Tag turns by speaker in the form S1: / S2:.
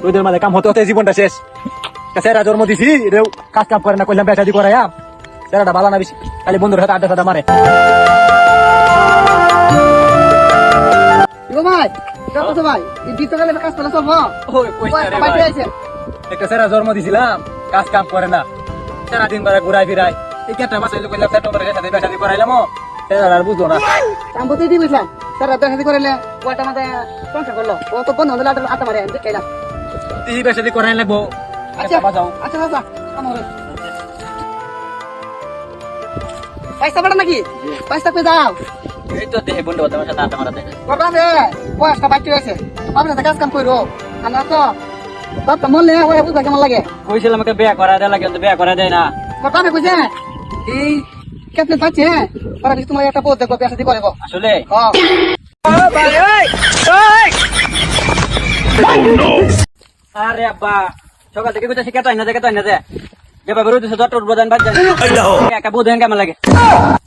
S1: রোদের মাঝে কাম হতে হতে জীবনটা শেষ সেরা জন্ম দিছি রেও কাজ কাম করে না কইলাম বেটা দি করাইয়া সেরাটা ভালো না বেশি খালি বন্ধুর সাথে আড্ডা সাড্ডা মারে
S2: ভাই কত ভাই এই বিতকালে কাজ চলে সব
S1: ওই কইছ রে ভাই একটা সেরা জন্ম দিছিলাম কাজ কাম করে না সারা দিন ধরে ঘুরাই ফিরাই এই কেটা মাসে কইলাম সেপ্টেম্বরের সাথে বেটা দি করাইলাম সেরা আর বুঝলো না
S2: আমি বলতে দিই বুঝলাম স্যার দেখা করেলে ওটা আমাদের সংসার করলো ও তো বন্ধ হলে আটা মারে আমি দেখাইলাম
S1: এই বেটা দি করাই লাগবো
S2: আচ্ছা
S1: বাজাও
S2: আচ্ছা আচ্ছা আমার পয়সা পাঠান নাকি পয়সা পেয়ে যাও
S1: এই তো দেহে বন্ধু তোমার সাথে আড্ডা মারাতে
S2: কটা দে বয়সটা বাচ্চা হয়েছে আপনি তো কাজ কাম করো আমরা তো বাপটা মরলে ওই বুঝবা কেমন লাগে
S1: কইছিলাম আমাকে বিয়ে করা দেয় লাগে বিয়ে করা দেয় না
S2: কটা আমি বুঝে এই কেমন পাচ্ছে ওরা কিছু তোমার একটা পোস্ট দেখবো পেশা দিয়ে করবো
S1: আসলে আরে আব্বা সকাল থেকে কোথায় শিখে তাই না দেখে তাই না যে যেভাবে রোদ দিছে দটর প্রধান বাদ যায় একা বোধ কেমন লাগে